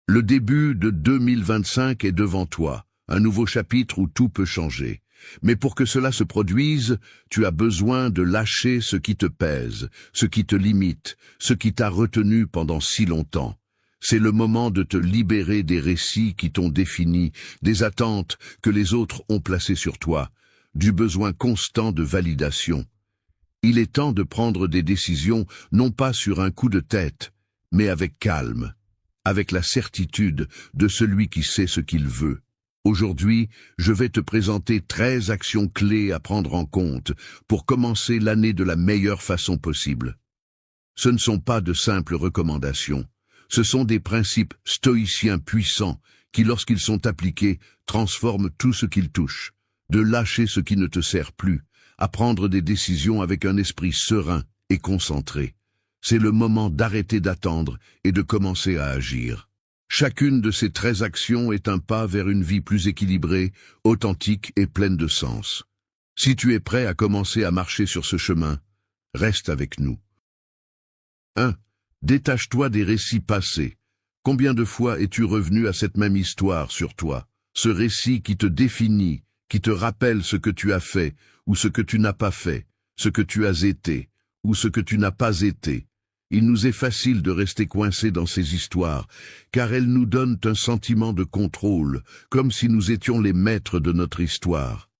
Le début de 2025 est devant toi, un nouveau chapitre où tout peut changer. Mais pour que cela se produise, tu as besoin de lâcher ce qui te pèse, ce qui te limite, ce qui t'a retenu pendant si longtemps. C'est le moment de te libérer des récits qui t'ont défini, des attentes que les autres ont placées sur toi, du besoin constant de validation. Il est temps de prendre des décisions non pas sur un coup de tête, mais avec calme, avec la certitude de celui qui sait ce qu'il veut. Aujourd'hui, je vais te présenter 13 actions clés à prendre en compte pour commencer l'année de la meilleure façon possible. Ce ne sont pas de simples recommandations, ce sont des principes stoïciens puissants qui, lorsqu'ils sont appliqués, transforment tout ce qu'ils touchent. De lâcher ce qui ne te sert plus, à prendre des décisions avec un esprit serein et concentré. C'est le moment d'arrêter d'attendre et de commencer à agir. Chacune de ces 13 actions est un pas vers une vie plus équilibrée, authentique et pleine de sens. Si tu es prêt à commencer à marcher sur ce chemin, reste avec nous. 1. Détache-toi des récits passés. Combien de fois es-tu revenu à cette même histoire sur toi, ce récit qui te définit, qui te rappelle ce que tu as fait ou ce que tu n'as pas fait, ce que tu as été ou ce que tu n'as pas été. Il nous est facile de rester coincés dans ces histoires, car elles nous donnent un sentiment de contrôle, comme si nous étions les maîtres de notre histoire.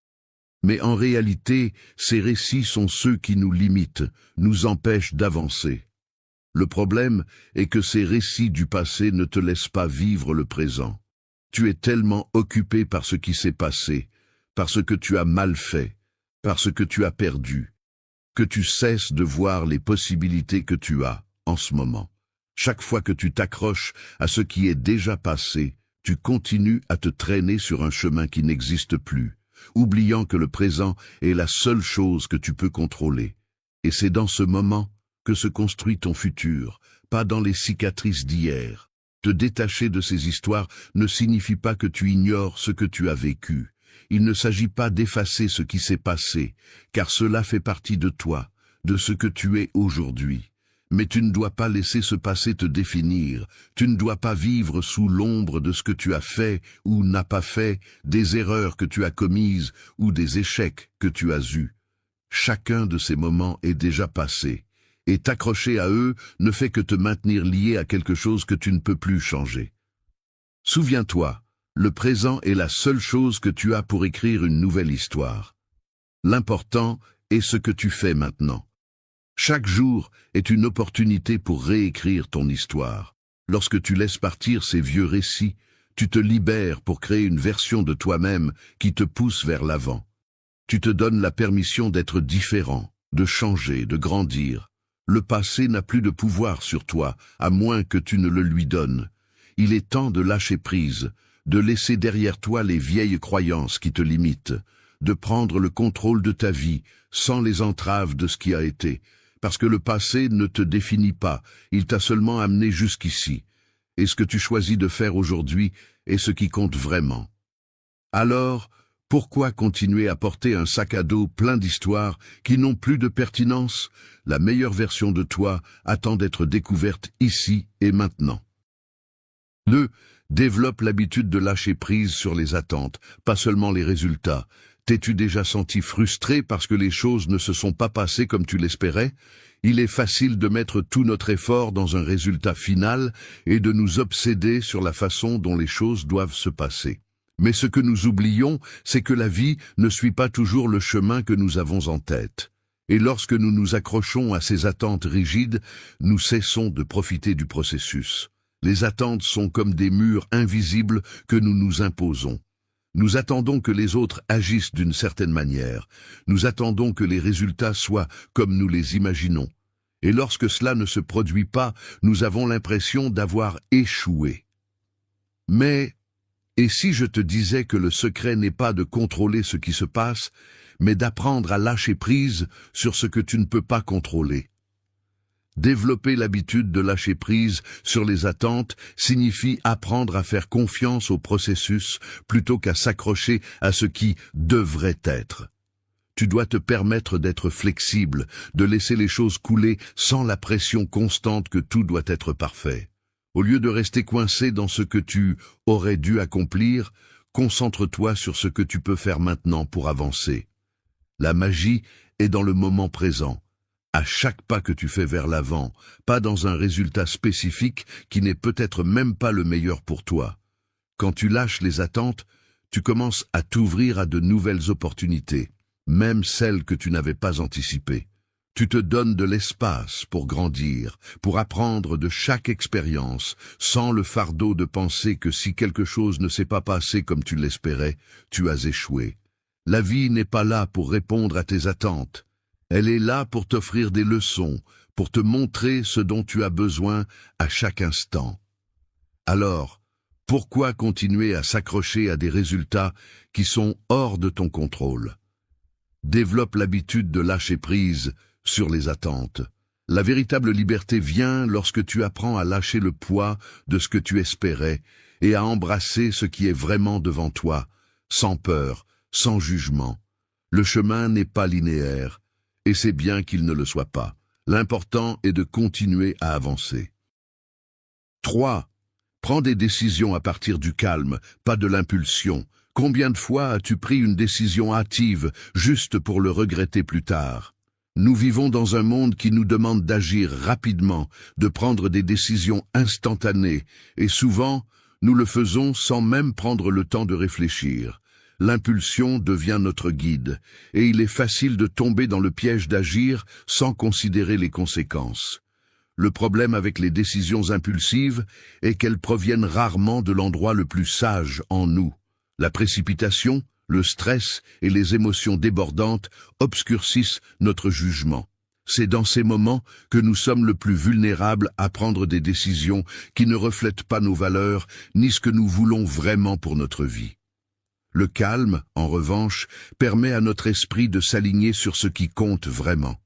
Mais en réalité, ces récits sont ceux qui nous limitent, nous empêchent d'avancer. Le problème est que ces récits du passé ne te laissent pas vivre le présent. Tu es tellement occupé par ce qui s'est passé, par ce que tu as mal fait, par ce que tu as perdu, que tu cesses de voir les possibilités que tu as en ce moment. Chaque fois que tu t'accroches à ce qui est déjà passé, tu continues à te traîner sur un chemin qui n'existe plus, oubliant que le présent est la seule chose que tu peux contrôler. Et c'est dans ce moment que se construit ton futur, pas dans les cicatrices d'hier. Te détacher de ces histoires ne signifie pas que tu ignores ce que tu as vécu. Il ne s'agit pas d'effacer ce qui s'est passé, car cela fait partie de toi, de ce que tu es aujourd'hui. Mais tu ne dois pas laisser ce passé te définir, tu ne dois pas vivre sous l'ombre de ce que tu as fait ou n'as pas fait, des erreurs que tu as commises ou des échecs que tu as eus. Chacun de ces moments est déjà passé, et t'accrocher à eux ne fait que te maintenir lié à quelque chose que tu ne peux plus changer. Souviens-toi, le présent est la seule chose que tu as pour écrire une nouvelle histoire. L'important est ce que tu fais maintenant. Chaque jour est une opportunité pour réécrire ton histoire. Lorsque tu laisses partir ces vieux récits, tu te libères pour créer une version de toi-même qui te pousse vers l'avant. Tu te donnes la permission d'être différent, de changer, de grandir. Le passé n'a plus de pouvoir sur toi, à moins que tu ne le lui donnes. Il est temps de lâcher prise, de laisser derrière toi les vieilles croyances qui te limitent, de prendre le contrôle de ta vie sans les entraves de ce qui a été, parce que le passé ne te définit pas, il t'a seulement amené jusqu'ici, et ce que tu choisis de faire aujourd'hui est ce qui compte vraiment. Alors, pourquoi continuer à porter un sac à dos plein d'histoires qui n'ont plus de pertinence? La meilleure version de toi attend d'être découverte ici et maintenant. 2. Développe l'habitude de lâcher prise sur les attentes, pas seulement les résultats. T'es-tu déjà senti frustré parce que les choses ne se sont pas passées comme tu l'espérais? Il est facile de mettre tout notre effort dans un résultat final et de nous obséder sur la façon dont les choses doivent se passer. Mais ce que nous oublions, c'est que la vie ne suit pas toujours le chemin que nous avons en tête. Et lorsque nous nous accrochons à ces attentes rigides, nous cessons de profiter du processus. Les attentes sont comme des murs invisibles que nous nous imposons. Nous attendons que les autres agissent d'une certaine manière. Nous attendons que les résultats soient comme nous les imaginons. Et lorsque cela ne se produit pas, nous avons l'impression d'avoir échoué. Mais, et si je te disais que le secret n'est pas de contrôler ce qui se passe, mais d'apprendre à lâcher prise sur ce que tu ne peux pas contrôler? Développer l'habitude de lâcher prise sur les attentes signifie apprendre à faire confiance au processus plutôt qu'à s'accrocher à ce qui devrait être. Tu dois te permettre d'être flexible, de laisser les choses couler sans la pression constante que tout doit être parfait. Au lieu de rester coincé dans ce que tu aurais dû accomplir, concentre-toi sur ce que tu peux faire maintenant pour avancer. La magie est dans le moment présent, à chaque pas que tu fais vers l'avant, pas dans un résultat spécifique qui n'est peut-être même pas le meilleur pour toi. Quand tu lâches les attentes, tu commences à t'ouvrir à de nouvelles opportunités, même celles que tu n'avais pas anticipées. Tu te donnes de l'espace pour grandir, pour apprendre de chaque expérience, sans le fardeau de penser que si quelque chose ne s'est pas passé comme tu l'espérais, tu as échoué. La vie n'est pas là pour répondre à tes attentes. Elle est là pour t'offrir des leçons, pour te montrer ce dont tu as besoin à chaque instant. Alors, pourquoi continuer à s'accrocher à des résultats qui sont hors de ton contrôle? Développe l'habitude de lâcher prise sur les attentes. La véritable liberté vient lorsque tu apprends à lâcher le poids de ce que tu espérais et à embrasser ce qui est vraiment devant toi, sans peur, sans jugement. Le chemin n'est pas linéaire, et c'est bien qu'il ne le soit pas. L'important est de continuer à avancer. 3. Prends des décisions à partir du calme, pas de l'impulsion. Combien de fois as-tu pris une décision hâtive juste pour le regretter plus tard? Nous vivons dans un monde qui nous demande d'agir rapidement, de prendre des décisions instantanées, et souvent, nous le faisons sans même prendre le temps de réfléchir. L'impulsion devient notre guide, et il est facile de tomber dans le piège d'agir sans considérer les conséquences. Le problème avec les décisions impulsives est qu'elles proviennent rarement de l'endroit le plus sage en nous. La précipitation, le stress et les émotions débordantes obscurcissent notre jugement. C'est dans ces moments que nous sommes le plus vulnérables à prendre des décisions qui ne reflètent pas nos valeurs ni ce que nous voulons vraiment pour notre vie. Le calme, en revanche, permet à notre esprit de s'aligner sur ce qui compte vraiment.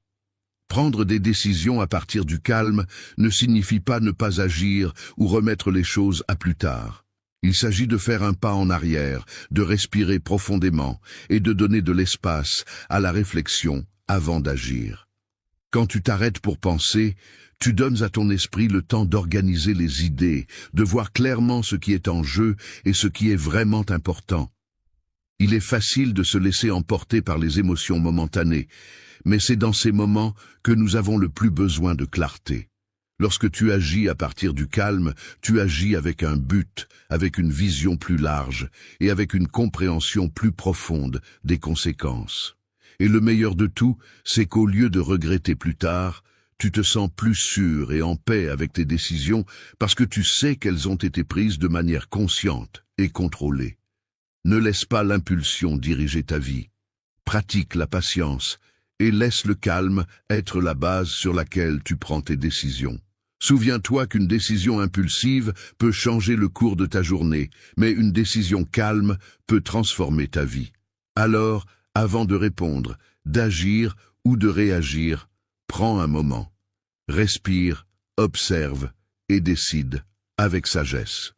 Prendre des décisions à partir du calme ne signifie pas ne pas agir ou remettre les choses à plus tard. Il s'agit de faire un pas en arrière, de respirer profondément et de donner de l'espace à la réflexion avant d'agir. Quand tu t'arrêtes pour penser, tu donnes à ton esprit le temps d'organiser les idées, de voir clairement ce qui est en jeu et ce qui est vraiment important. Il est facile de se laisser emporter par les émotions momentanées, mais c'est dans ces moments que nous avons le plus besoin de clarté. Lorsque tu agis à partir du calme, tu agis avec un but, avec une vision plus large et avec une compréhension plus profonde des conséquences. Et le meilleur de tout, c'est qu'au lieu de regretter plus tard, tu te sens plus sûr et en paix avec tes décisions parce que tu sais qu'elles ont été prises de manière consciente et contrôlée. Ne laisse pas l'impulsion diriger ta vie. Pratique la patience et laisse le calme être la base sur laquelle tu prends tes décisions. Souviens-toi qu'une décision impulsive peut changer le cours de ta journée, mais une décision calme peut transformer ta vie. Alors, avant de répondre, d'agir ou de réagir, prends un moment. Respire, observe et décide avec sagesse.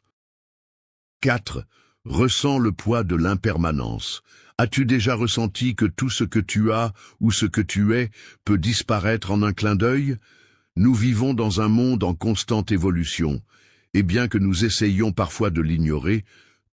4. Ressens le poids de l'impermanence. As-tu déjà ressenti que tout ce que tu as ou ce que tu es peut disparaître en un clin d'œil? Nous vivons dans un monde en constante évolution, et bien que nous essayions parfois de l'ignorer,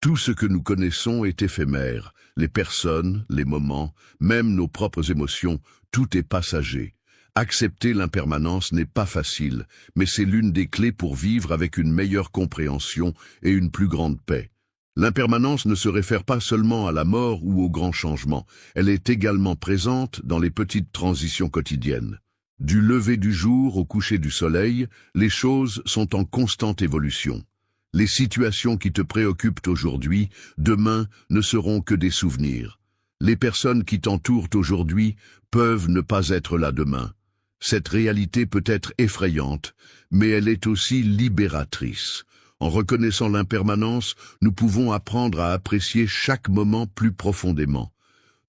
tout ce que nous connaissons est éphémère. Les personnes, les moments, même nos propres émotions, tout est passager. Accepter l'impermanence n'est pas facile, mais c'est l'une des clés pour vivre avec une meilleure compréhension et une plus grande paix. L'impermanence ne se réfère pas seulement à la mort ou aux grands changements, elle est également présente dans les petites transitions quotidiennes. Du lever du jour au coucher du soleil, les choses sont en constante évolution. Les situations qui te préoccupent aujourd'hui, demain, ne seront que des souvenirs. Les personnes qui t'entourent aujourd'hui peuvent ne pas être là demain. Cette réalité peut être effrayante, mais elle est aussi libératrice. En reconnaissant l'impermanence, nous pouvons apprendre à apprécier chaque moment plus profondément.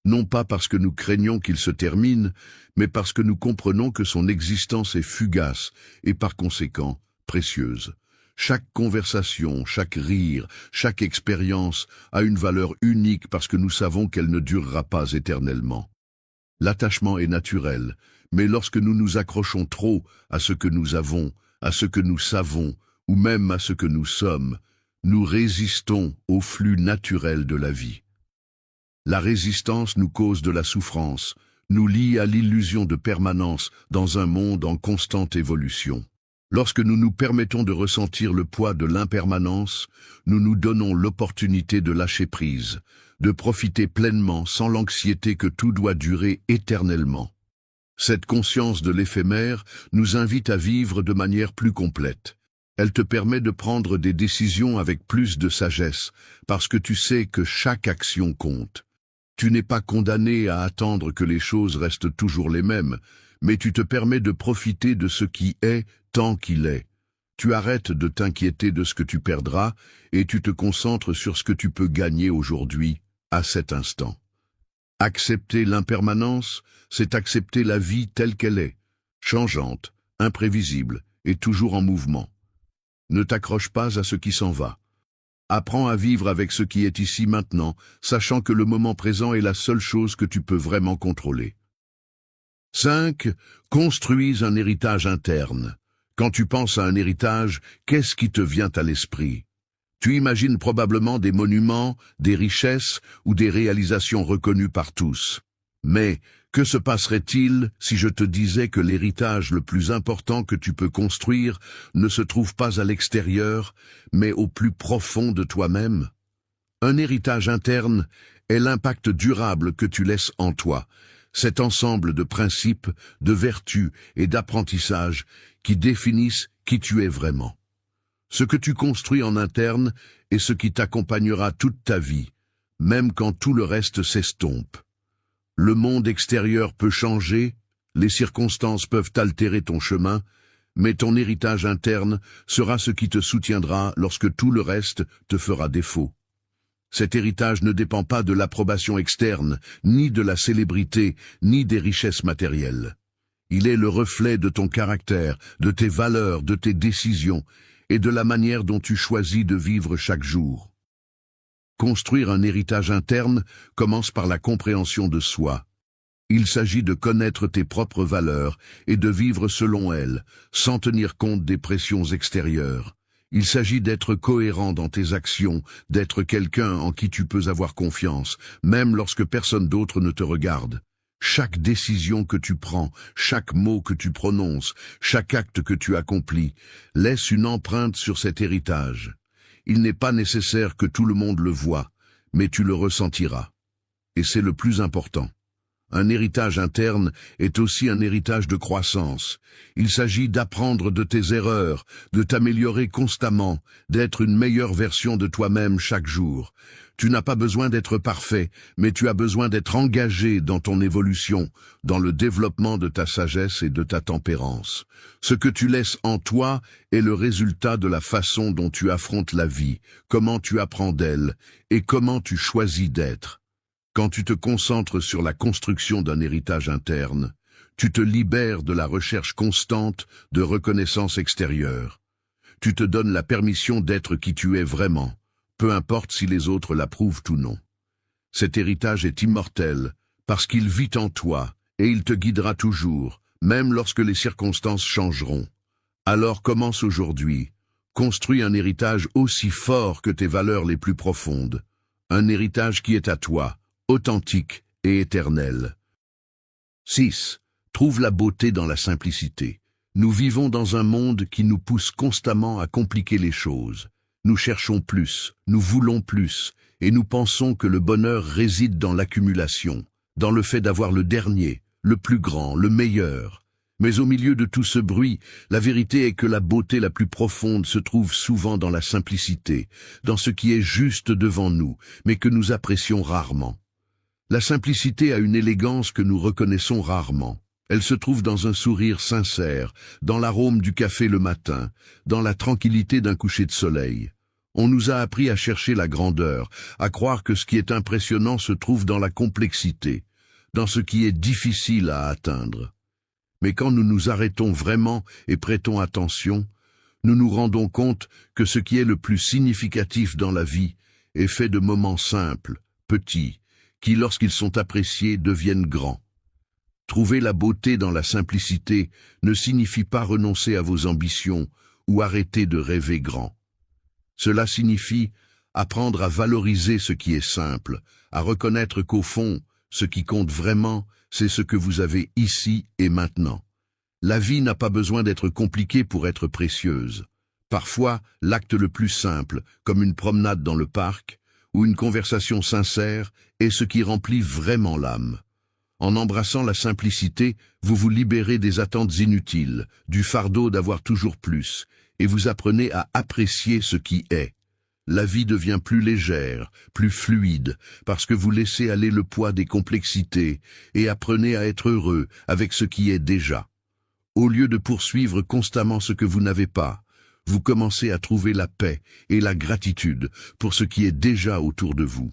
Non pas parce que nous craignons qu'il se termine, mais parce que nous comprenons que son existence est fugace et par conséquent précieuse. Chaque conversation, chaque rire, chaque expérience a une valeur unique parce que nous savons qu'elle ne durera pas éternellement. L'attachement est naturel, mais lorsque nous nous accrochons trop à ce que nous avons, à ce que nous savons ou même à ce que nous sommes, nous résistons au flux naturel de la vie. La résistance nous cause de la souffrance, nous lie à l'illusion de permanence dans un monde en constante évolution. Lorsque nous nous permettons de ressentir le poids de l'impermanence, nous nous donnons l'opportunité de lâcher prise, de profiter pleinement sans l'anxiété que tout doit durer éternellement. Cette conscience de l'éphémère nous invite à vivre de manière plus complète. Elle te permet de prendre des décisions avec plus de sagesse, parce que tu sais que chaque action compte. Tu n'es pas condamné à attendre que les choses restent toujours les mêmes, mais tu te permets de profiter de ce qui est tant qu'il est. Tu arrêtes de t'inquiéter de ce que tu perdras et tu te concentres sur ce que tu peux gagner aujourd'hui, à cet instant. Accepter l'impermanence, c'est accepter la vie telle qu'elle est, changeante, imprévisible et toujours en mouvement. Ne t'accroche pas à ce qui s'en va. Apprends à vivre avec ce qui est ici maintenant, sachant que le moment présent est la seule chose que tu peux vraiment contrôler. 5. Construis un héritage interne. Quand tu penses à un héritage, qu'est-ce qui te vient à l'esprit? Tu imagines probablement des monuments, des richesses ou des réalisations reconnues par tous. Mais que se passerait-il si je te disais que l'héritage le plus important que tu peux construire ne se trouve pas à l'extérieur, mais au plus profond de toi-même? Un héritage interne est l'impact durable que tu laisses en toi, cet ensemble de principes, de vertus et d'apprentissages qui définissent qui tu es vraiment. Ce que tu construis en interne est ce qui t'accompagnera toute ta vie, même quand tout le reste s'estompe. Le monde extérieur peut changer, les circonstances peuvent altérer ton chemin, mais ton héritage interne sera ce qui te soutiendra lorsque tout le reste te fera défaut. Cet héritage ne dépend pas de l'approbation externe, ni de la célébrité, ni des richesses matérielles. Il est le reflet de ton caractère, de tes valeurs, de tes décisions, et de la manière dont tu choisis de vivre chaque jour. Construire un héritage interne commence par la compréhension de soi. Il s'agit de connaître tes propres valeurs et de vivre selon elles, sans tenir compte des pressions extérieures. Il s'agit d'être cohérent dans tes actions, d'être quelqu'un en qui tu peux avoir confiance, même lorsque personne d'autre ne te regarde. Chaque décision que tu prends, chaque mot que tu prononces, chaque acte que tu accomplis, laisse une empreinte sur cet héritage. Il n'est pas nécessaire que tout le monde le voie, mais tu le ressentiras. Et c'est le plus important. Un héritage interne est aussi un héritage de croissance. Il s'agit d'apprendre de tes erreurs, de t'améliorer constamment, d'être une meilleure version de toi-même chaque jour. Tu n'as pas besoin d'être parfait, mais tu as besoin d'être engagé dans ton évolution, dans le développement de ta sagesse et de ta tempérance. Ce que tu laisses en toi est le résultat de la façon dont tu affrontes la vie, comment tu apprends d'elle et comment tu choisis d'être. Quand tu te concentres sur la construction d'un héritage interne, tu te libères de la recherche constante de reconnaissance extérieure. Tu te donnes la permission d'être qui tu es vraiment, peu importe si les autres l'approuvent ou non. Cet héritage est immortel parce qu'il vit en toi et il te guidera toujours, même lorsque les circonstances changeront. Alors commence aujourd'hui. Construis un héritage aussi fort que tes valeurs les plus profondes. Un héritage qui est à toi, authentique et éternel. 6. Trouve la beauté dans la simplicité. Nous vivons dans un monde qui nous pousse constamment à compliquer les choses. Nous cherchons plus, nous voulons plus, et nous pensons que le bonheur réside dans l'accumulation, dans le fait d'avoir le dernier, le plus grand, le meilleur. Mais au milieu de tout ce bruit, la vérité est que la beauté la plus profonde se trouve souvent dans la simplicité, dans ce qui est juste devant nous, mais que nous apprécions rarement. La simplicité a une élégance que nous reconnaissons rarement. Elle se trouve dans un sourire sincère, dans l'arôme du café le matin, dans la tranquillité d'un coucher de soleil. On nous a appris à chercher la grandeur, à croire que ce qui est impressionnant se trouve dans la complexité, dans ce qui est difficile à atteindre. Mais quand nous nous arrêtons vraiment et prêtons attention, nous nous rendons compte que ce qui est le plus significatif dans la vie est fait de moments simples, petits, qui, lorsqu'ils sont appréciés, deviennent grands. Trouver la beauté dans la simplicité ne signifie pas renoncer à vos ambitions ou arrêter de rêver grand. Cela signifie apprendre à valoriser ce qui est simple, à reconnaître qu'au fond, ce qui compte vraiment, c'est ce que vous avez ici et maintenant. La vie n'a pas besoin d'être compliquée pour être précieuse. Parfois, l'acte le plus simple, comme une promenade dans le parc, ou une conversation sincère, est ce qui remplit vraiment l'âme. En embrassant la simplicité, vous vous libérez des attentes inutiles, du fardeau d'avoir toujours plus, et vous apprenez à apprécier ce qui est. La vie devient plus légère, plus fluide, parce que vous laissez aller le poids des complexités et apprenez à être heureux avec ce qui est déjà. Au lieu de poursuivre constamment ce que vous n'avez pas, vous commencez à trouver la paix et la gratitude pour ce qui est déjà autour de vous.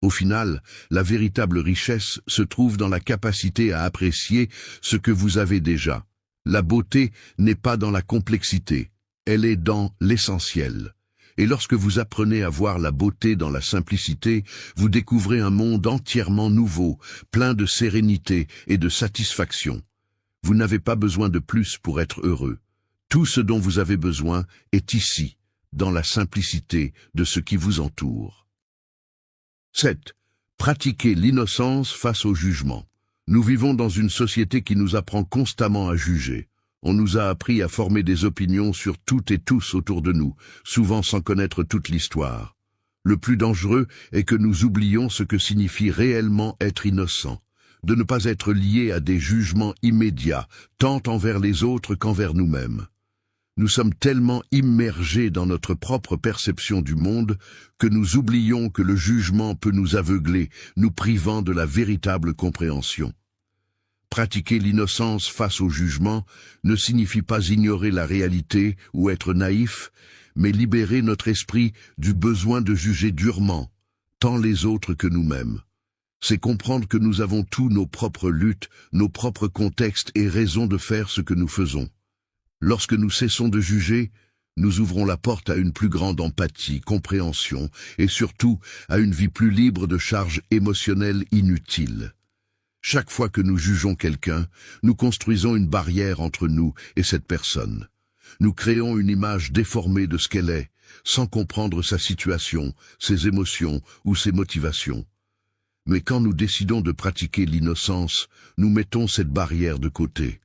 Au final, la véritable richesse se trouve dans la capacité à apprécier ce que vous avez déjà. La beauté n'est pas dans la complexité, elle est dans l'essentiel. Et lorsque vous apprenez à voir la beauté dans la simplicité, vous découvrez un monde entièrement nouveau, plein de sérénité et de satisfaction. Vous n'avez pas besoin de plus pour être heureux. Tout ce dont vous avez besoin est ici, dans la simplicité de ce qui vous entoure. 7. Pratiquer l'innocence face au jugement. Nous vivons dans une société qui nous apprend constamment à juger. On nous a appris à former des opinions sur toutes et tous autour de nous, souvent sans connaître toute l'histoire. Le plus dangereux est que nous oublions ce que signifie réellement être innocent, de ne pas être lié à des jugements immédiats, tant envers les autres qu'envers nous-mêmes. Nous sommes tellement immergés dans notre propre perception du monde que nous oublions que le jugement peut nous aveugler, nous privant de la véritable compréhension. Pratiquer l'innocence face au jugement ne signifie pas ignorer la réalité ou être naïf, mais libérer notre esprit du besoin de juger durement, tant les autres que nous-mêmes. C'est comprendre que nous avons tous nos propres luttes, nos propres contextes et raisons de faire ce que nous faisons. Lorsque nous cessons de juger, nous ouvrons la porte à une plus grande empathie, compréhension et surtout à une vie plus libre de charges émotionnelles inutiles. Chaque fois que nous jugeons quelqu'un, nous construisons une barrière entre nous et cette personne. Nous créons une image déformée de ce qu'elle est, sans comprendre sa situation, ses émotions ou ses motivations. Mais quand nous décidons de pratiquer l'innocence, nous mettons cette barrière de côté.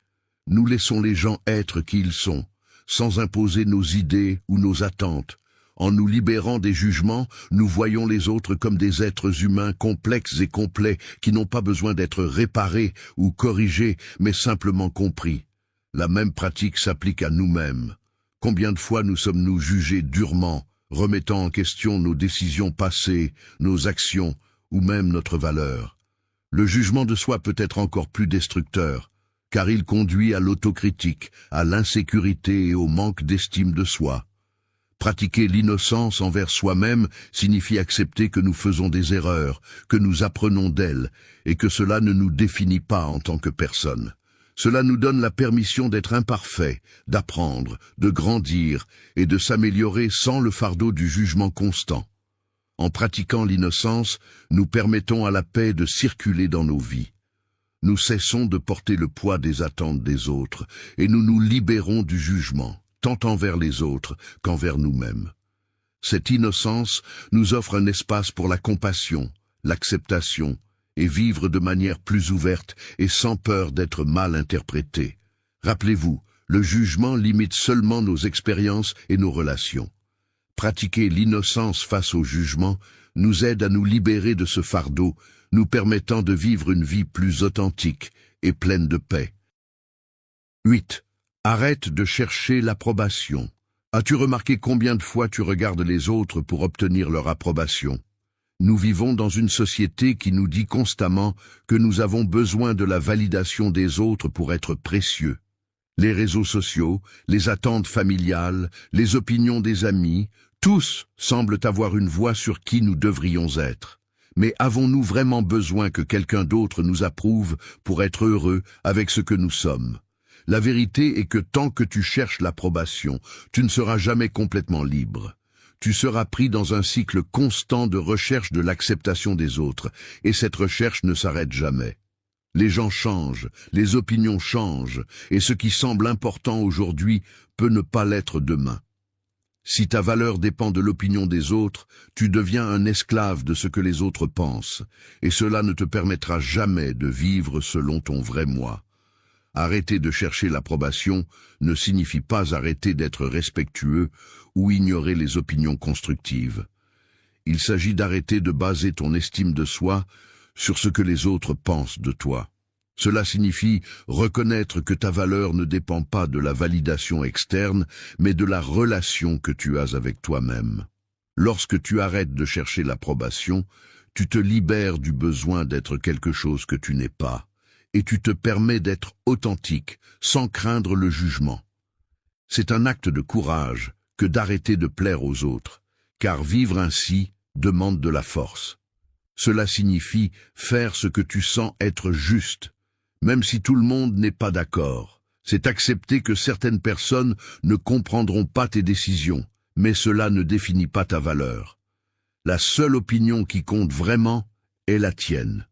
Nous laissons les gens être qui ils sont, sans imposer nos idées ou nos attentes. En nous libérant des jugements, nous voyons les autres comme des êtres humains complexes et complets qui n'ont pas besoin d'être réparés ou corrigés, mais simplement compris. La même pratique s'applique à nous-mêmes. Combien de fois nous sommes-nous jugés durement, remettant en question nos décisions passées, nos actions ou même notre valeur? Le jugement de soi peut être encore plus destructeur, car il conduit à l'autocritique, à l'insécurité et au manque d'estime de soi. Pratiquer l'innocence envers soi-même signifie accepter que nous faisons des erreurs, que nous apprenons d'elles, et que cela ne nous définit pas en tant que personne. Cela nous donne la permission d'être imparfaits, d'apprendre, de grandir et de s'améliorer sans le fardeau du jugement constant. En pratiquant l'innocence, nous permettons à la paix de circuler dans nos vies. Nous cessons de porter le poids des attentes des autres et nous nous libérons du jugement, tant envers les autres qu'envers nous-mêmes. Cette innocence nous offre un espace pour la compassion, l'acceptation et vivre de manière plus ouverte et sans peur d'être mal interprété. Rappelez-vous, le jugement limite seulement nos expériences et nos relations. Pratiquer l'innocence face au jugement nous aide à nous libérer de ce fardeau, nous permettant de vivre une vie plus authentique et pleine de paix. 8. Arrête de chercher l'approbation. As-tu remarqué combien de fois tu regardes les autres pour obtenir leur approbation? Nous vivons dans une société qui nous dit constamment que nous avons besoin de la validation des autres pour être précieux. Les réseaux sociaux, les attentes familiales, les opinions des amis, tous semblent avoir une voix sur qui nous devrions être. Mais avons-nous vraiment besoin que quelqu'un d'autre nous approuve pour être heureux avec ce que nous sommes? La vérité est que tant que tu cherches l'approbation, tu ne seras jamais complètement libre. Tu seras pris dans un cycle constant de recherche de l'acceptation des autres, et cette recherche ne s'arrête jamais. Les gens changent, les opinions changent, et ce qui semble important aujourd'hui peut ne pas l'être demain. Si ta valeur dépend de l'opinion des autres, tu deviens un esclave de ce que les autres pensent, et cela ne te permettra jamais de vivre selon ton vrai moi. Arrêter de chercher l'approbation ne signifie pas arrêter d'être respectueux ou ignorer les opinions constructives. Il s'agit d'arrêter de baser ton estime de soi sur ce que les autres pensent de toi. Cela signifie reconnaître que ta valeur ne dépend pas de la validation externe, mais de la relation que tu as avec toi-même. Lorsque tu arrêtes de chercher l'approbation, tu te libères du besoin d'être quelque chose que tu n'es pas, et tu te permets d'être authentique, sans craindre le jugement. C'est un acte de courage que d'arrêter de plaire aux autres, car vivre ainsi demande de la force. Cela signifie faire ce que tu sens être juste, même si tout le monde n'est pas d'accord. C'est accepter que certaines personnes ne comprendront pas tes décisions, mais cela ne définit pas ta valeur. La seule opinion qui compte vraiment est la tienne.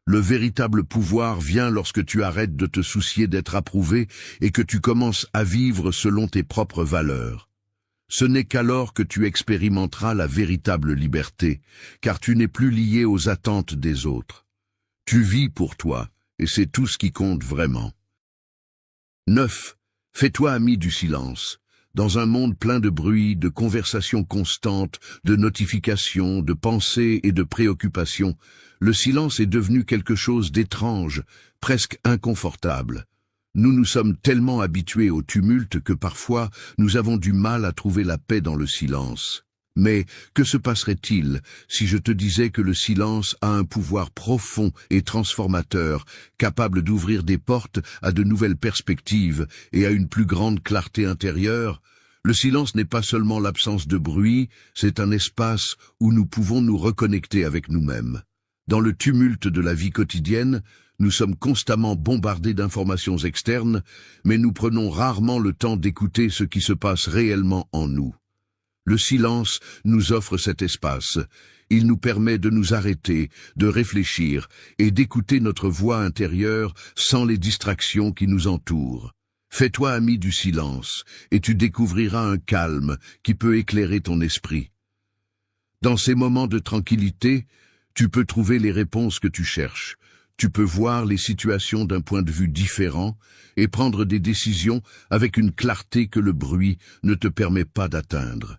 Le véritable pouvoir vient lorsque tu arrêtes de te soucier d'être approuvé et que tu commences à vivre selon tes propres valeurs. Ce n'est qu'alors que tu expérimenteras la véritable liberté, car tu n'es plus lié aux attentes des autres. Tu vis pour toi, et c'est tout ce qui compte vraiment. 9. Fais-toi ami du silence. Dans un monde plein de bruit, de conversations constantes, de notifications, de pensées et de préoccupations, le silence est devenu quelque chose d'étrange, presque inconfortable. Nous nous sommes tellement habitués au tumulte que parfois nous avons du mal à trouver la paix dans le silence. Mais que se passerait-il si je te disais que le silence a un pouvoir profond et transformateur, capable d'ouvrir des portes à de nouvelles perspectives et à une plus grande clarté intérieure? Le silence n'est pas seulement l'absence de bruit, c'est un espace où nous pouvons nous reconnecter avec nous-mêmes. Dans le tumulte de la vie quotidienne, nous sommes constamment bombardés d'informations externes, mais nous prenons rarement le temps d'écouter ce qui se passe réellement en nous. Le silence nous offre cet espace. Il nous permet de nous arrêter, de réfléchir et d'écouter notre voix intérieure sans les distractions qui nous entourent. Fais-toi ami du silence et tu découvriras un calme qui peut éclairer ton esprit. Dans ces moments de tranquillité, tu peux trouver les réponses que tu cherches. Tu peux voir les situations d'un point de vue différent et prendre des décisions avec une clarté que le bruit ne te permet pas d'atteindre.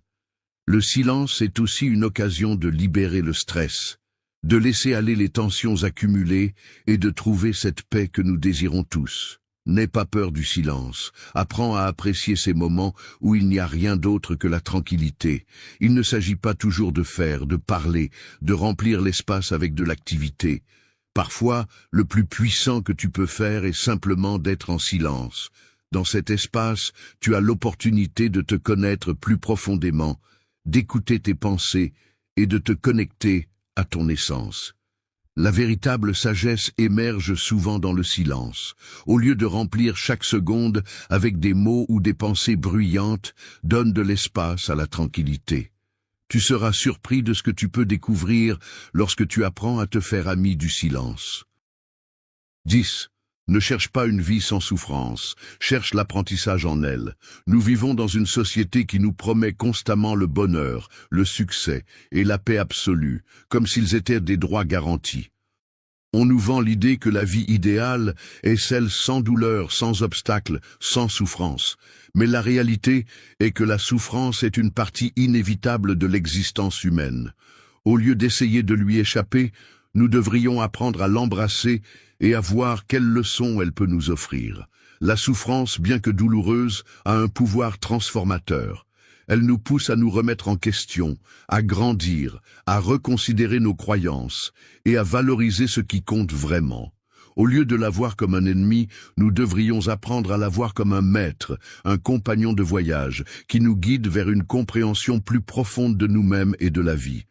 Le silence est aussi une occasion de libérer le stress, de laisser aller les tensions accumulées et de trouver cette paix que nous désirons tous. N'aie pas peur du silence, apprends à apprécier ces moments où il n'y a rien d'autre que la tranquillité. Il ne s'agit pas toujours de faire, de parler, de remplir l'espace avec de l'activité. Parfois, le plus puissant que tu peux faire est simplement d'être en silence. Dans cet espace, tu as l'opportunité de te connaître plus profondément, d'écouter tes pensées et de te connecter à ton essence. La véritable sagesse émerge souvent dans le silence. Au lieu de remplir chaque seconde avec des mots ou des pensées bruyantes, donne de l'espace à la tranquillité. Tu seras surpris de ce que tu peux découvrir lorsque tu apprends à te faire ami du silence. 10. Ne cherche pas une vie sans souffrance, cherche l'apprentissage en elle. Nous vivons dans une société qui nous promet constamment le bonheur, le succès et la paix absolue, comme s'ils étaient des droits garantis. On nous vend l'idée que la vie idéale est celle sans douleur, sans obstacle, sans souffrance. Mais la réalité est que la souffrance est une partie inévitable de l'existence humaine. Au lieu d'essayer de lui échapper, nous devrions apprendre à l'embrasser et à voir quelles leçons elle peut nous offrir. La souffrance, bien que douloureuse, a un pouvoir transformateur. Elle nous pousse à nous remettre en question, à grandir, à reconsidérer nos croyances et à valoriser ce qui compte vraiment. Au lieu de la voir comme un ennemi, nous devrions apprendre à la voir comme un maître, un compagnon de voyage, qui nous guide vers une compréhension plus profonde de nous-mêmes et de la vie.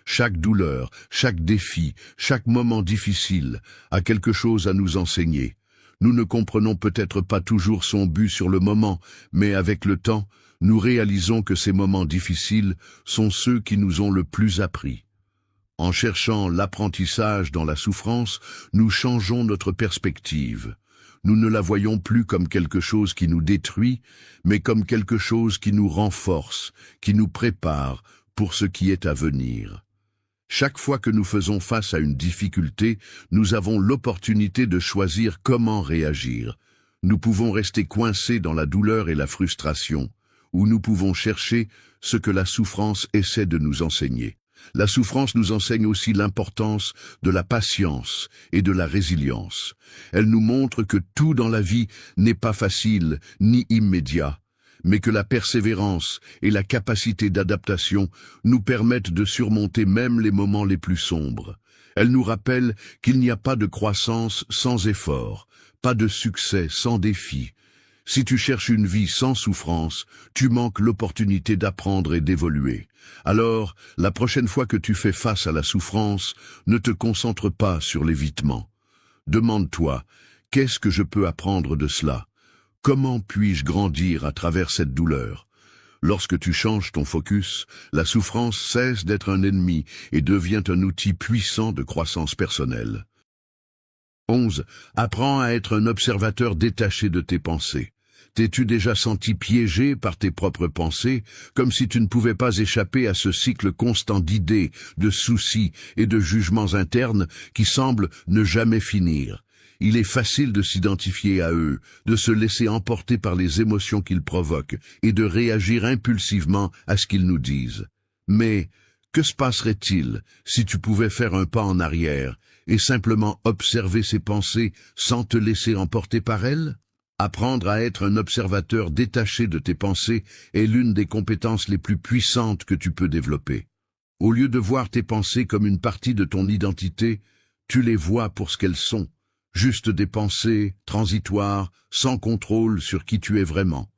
Chaque douleur, chaque défi, chaque moment difficile a quelque chose à nous enseigner. Nous ne comprenons peut-être pas toujours son but sur le moment, mais avec le temps, nous réalisons que ces moments difficiles sont ceux qui nous ont le plus appris. En cherchant l'apprentissage dans la souffrance, nous changeons notre perspective. Nous ne la voyons plus comme quelque chose qui nous détruit, mais comme quelque chose qui nous renforce, qui nous prépare pour ce qui est à venir. Chaque fois que nous faisons face à une difficulté, nous avons l'opportunité de choisir comment réagir. Nous pouvons rester coincés dans la douleur et la frustration, ou nous pouvons chercher ce que la souffrance essaie de nous enseigner. La souffrance nous enseigne aussi l'importance de la patience et de la résilience. Elle nous montre que tout dans la vie n'est pas facile ni immédiat, mais que la persévérance et la capacité d'adaptation nous permettent de surmonter même les moments les plus sombres. Elle nous rappelle qu'il n'y a pas de croissance sans effort, pas de succès sans défi. Si tu cherches une vie sans souffrance, tu manques l'opportunité d'apprendre et d'évoluer. Alors, la prochaine fois que tu fais face à la souffrance, ne te concentre pas sur l'évitement. Demande-toi, qu'est-ce que je peux apprendre de cela? Comment puis-je grandir à travers cette douleur? Lorsque tu changes ton focus, la souffrance cesse d'être un ennemi et devient un outil puissant de croissance personnelle. 11. Apprends à être un observateur détaché de tes pensées. T'es-tu déjà senti piégé par tes propres pensées, comme si tu ne pouvais pas échapper à ce cycle constant d'idées, de soucis et de jugements internes qui semblent ne jamais finir? Il est facile de s'identifier à eux, de se laisser emporter par les émotions qu'ils provoquent et de réagir impulsivement à ce qu'ils nous disent. Mais que se passerait-il si tu pouvais faire un pas en arrière et simplement observer ces pensées sans te laisser emporter par elles? Apprendre à être un observateur détaché de tes pensées est l'une des compétences les plus puissantes que tu peux développer. Au lieu de voir tes pensées comme une partie de ton identité, tu les vois pour ce qu'elles sont. Juste des pensées, transitoires, sans contrôle sur qui tu es vraiment.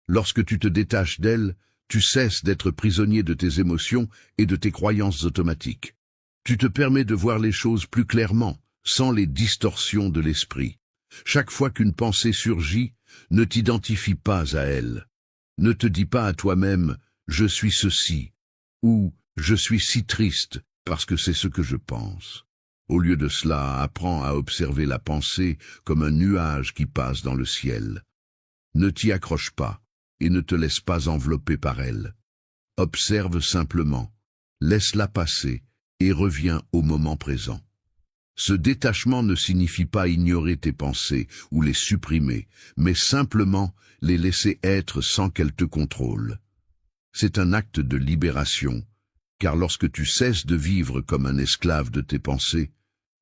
Lorsque tu te détaches d'elles, tu cesses d'être prisonnier de tes émotions et de tes croyances automatiques. Tu te permets de voir les choses plus clairement, sans les distorsions de l'esprit. Chaque fois qu'une pensée surgit, ne t'identifie pas à elle. Ne te dis pas à toi-même « je suis ceci » ou « je suis si triste parce que c'est ce que je pense ». Au lieu de cela, apprends à observer la pensée comme un nuage qui passe dans le ciel. Ne t'y accroche pas et ne te laisse pas envelopper par elle. Observe simplement, laisse-la passer et reviens au moment présent. Ce détachement ne signifie pas ignorer tes pensées ou les supprimer, mais simplement les laisser être sans qu'elles te contrôlent. C'est un acte de libération, car lorsque tu cesses de vivre comme un esclave de tes pensées,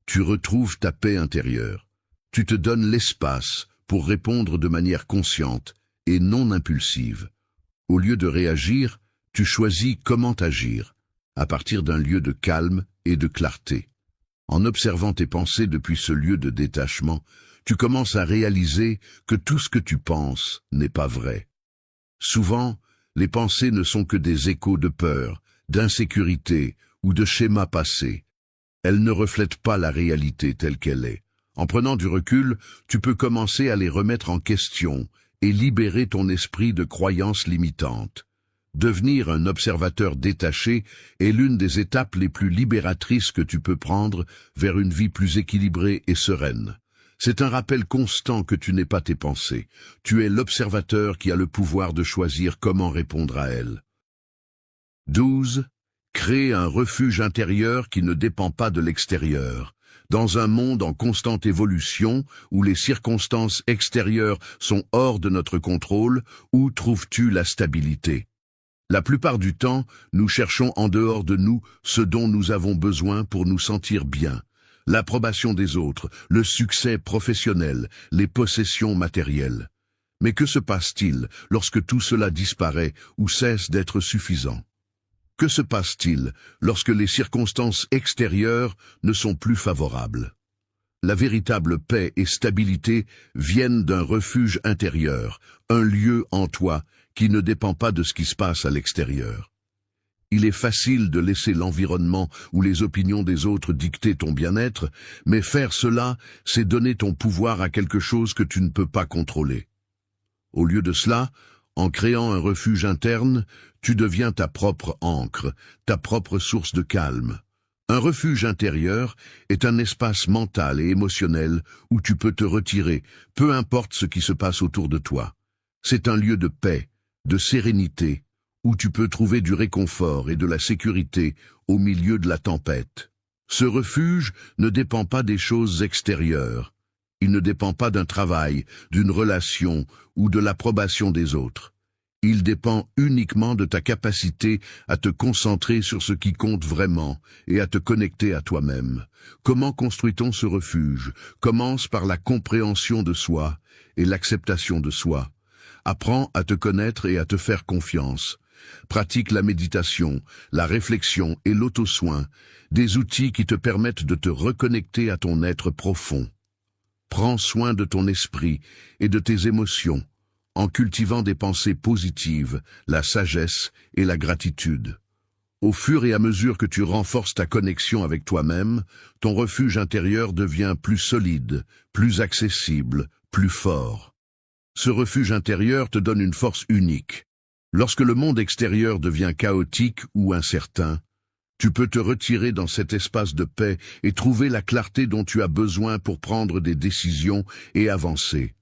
tu retrouves ta paix intérieure. Tu te donnes l'espace pour répondre de manière consciente et non impulsive. Au lieu de réagir, tu choisis comment agir, à partir d'un lieu de calme et de clarté. En observant tes pensées depuis ce lieu de détachement, tu commences à réaliser que tout ce que tu penses n'est pas vrai. Souvent, les pensées ne sont que des échos de peur, d'insécurité ou de schémas passés. Elles ne reflètent pas la réalité telle qu'elle est. En prenant du recul, tu peux commencer à les remettre en question et libérer ton esprit de croyances limitantes. Devenir un observateur détaché est l'une des étapes les plus libératrices que tu peux prendre vers une vie plus équilibrée et sereine. C'est un rappel constant que tu n'es pas tes pensées. Tu es l'observateur qui a le pouvoir de choisir comment répondre à elles. 12. Crée un refuge intérieur qui ne dépend pas de l'extérieur. Dans un monde en constante évolution, où les circonstances extérieures sont hors de notre contrôle, où trouves-tu la stabilité? La plupart du temps, nous cherchons en dehors de nous ce dont nous avons besoin pour nous sentir bien. L'approbation des autres, le succès professionnel, les possessions matérielles. Mais que se passe-t-il lorsque tout cela disparaît ou cesse d'être suffisant? Que se passe-t-il lorsque les circonstances extérieures ne sont plus favorables? La véritable paix et stabilité viennent d'un refuge intérieur, un lieu en toi qui ne dépend pas de ce qui se passe à l'extérieur. Il est facile de laisser l'environnement ou les opinions des autres dicter ton bien-être, mais faire cela, c'est donner ton pouvoir à quelque chose que tu ne peux pas contrôler. Au lieu de cela, en créant un refuge interne, tu deviens ta propre ancre, ta propre source de calme. Un refuge intérieur est un espace mental et émotionnel où tu peux te retirer, peu importe ce qui se passe autour de toi. C'est un lieu de paix, de sérénité, où tu peux trouver du réconfort et de la sécurité au milieu de la tempête. Ce refuge ne dépend pas des choses extérieures. Il ne dépend pas d'un travail, d'une relation ou de l'approbation des autres. Il dépend uniquement de ta capacité à te concentrer sur ce qui compte vraiment et à te connecter à toi-même. Comment construit-on ce refuge? Commence par la compréhension de soi et l'acceptation de soi. Apprends à te connaître et à te faire confiance. Pratique la méditation, la réflexion et l'auto-soin, des outils qui te permettent de te reconnecter à ton être profond. Prends soin de ton esprit et de tes émotions, en cultivant des pensées positives, la sagesse et la gratitude. Au fur et à mesure que tu renforces ta connexion avec toi-même, ton refuge intérieur devient plus solide, plus accessible, plus fort. Ce refuge intérieur te donne une force unique. Lorsque le monde extérieur devient chaotique ou incertain, tu peux te retirer dans cet espace de paix et trouver la clarté dont tu as besoin pour prendre des décisions et avancer.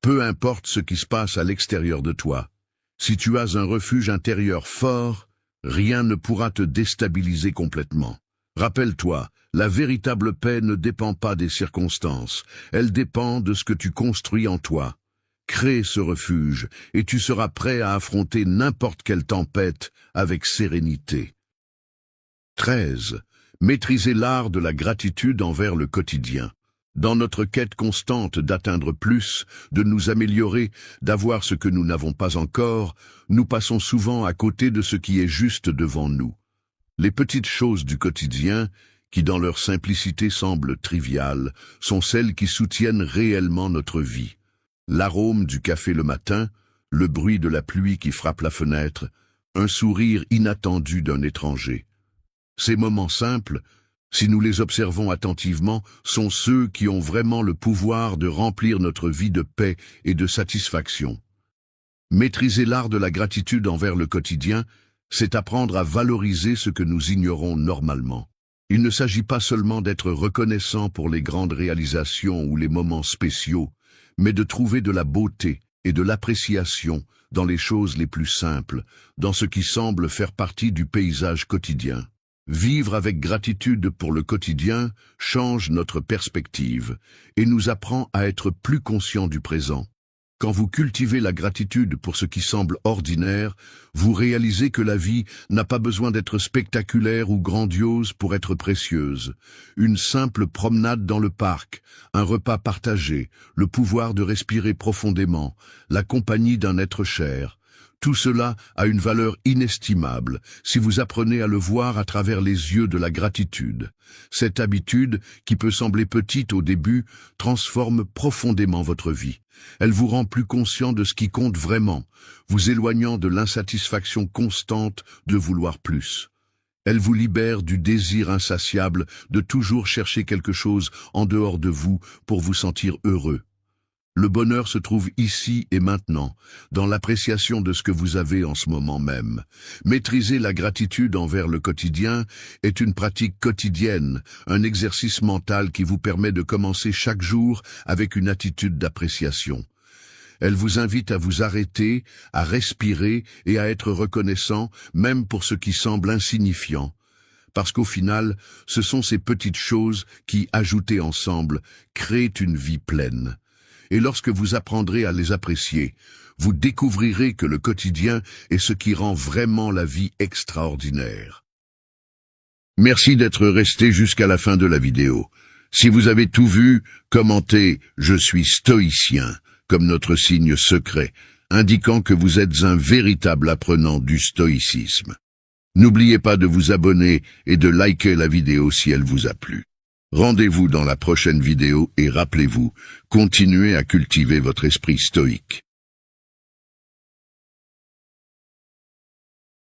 Peu importe ce qui se passe à l'extérieur de toi, si tu as un refuge intérieur fort, rien ne pourra te déstabiliser complètement. Rappelle-toi, la véritable paix ne dépend pas des circonstances, elle dépend de ce que tu construis en toi. Crée ce refuge et tu seras prêt à affronter n'importe quelle tempête avec sérénité. 13. Maîtriser l'art de la gratitude envers le quotidien. Dans notre quête constante d'atteindre plus, de nous améliorer, d'avoir ce que nous n'avons pas encore, nous passons souvent à côté de ce qui est juste devant nous. Les petites choses du quotidien, qui dans leur simplicité semblent triviales, sont celles qui soutiennent réellement notre vie. L'arôme du café le matin, le bruit de la pluie qui frappe la fenêtre, un sourire inattendu d'un étranger. Ces moments simples, si nous les observons attentivement, sont ceux qui ont vraiment le pouvoir de remplir notre vie de paix et de satisfaction. Maîtriser l'art de la gratitude envers le quotidien, c'est apprendre à valoriser ce que nous ignorons normalement. Il ne s'agit pas seulement d'être reconnaissant pour les grandes réalisations ou les moments spéciaux, mais de trouver de la beauté et de l'appréciation dans les choses les plus simples, dans ce qui semble faire partie du paysage quotidien. Vivre avec gratitude pour le quotidien change notre perspective et nous apprend à être plus conscients du présent. Quand vous cultivez la gratitude pour ce qui semble ordinaire, vous réalisez que la vie n'a pas besoin d'être spectaculaire ou grandiose pour être précieuse. Une simple promenade dans le parc, un repas partagé, le pouvoir de respirer profondément, la compagnie d'un être cher. Tout cela a une valeur inestimable si vous apprenez à le voir à travers les yeux de la gratitude. Cette habitude, qui peut sembler petite au début, transforme profondément votre vie. Elle vous rend plus conscient de ce qui compte vraiment, vous éloignant de l'insatisfaction constante de vouloir plus. Elle vous libère du désir insatiable de toujours chercher quelque chose en dehors de vous pour vous sentir heureux. Le bonheur se trouve ici et maintenant, dans l'appréciation de ce que vous avez en ce moment même. Maîtriser la gratitude envers le quotidien est une pratique quotidienne, un exercice mental qui vous permet de commencer chaque jour avec une attitude d'appréciation. Elle vous invite à vous arrêter, à respirer et à être reconnaissant, même pour ce qui semble insignifiant. Parce qu'au final, ce sont ces petites choses qui, ajoutées ensemble, créent une vie pleine. Et lorsque vous apprendrez à les apprécier, vous découvrirez que le quotidien est ce qui rend vraiment la vie extraordinaire. Merci d'être resté jusqu'à la fin de la vidéo. Si vous avez tout vu, commentez « Je suis stoïcien » comme notre signe secret, indiquant que vous êtes un véritable apprenant du stoïcisme. N'oubliez pas de vous abonner et de liker la vidéo si elle vous a plu. Rendez-vous dans la prochaine vidéo et rappelez-vous, continuez à cultiver votre esprit stoïque.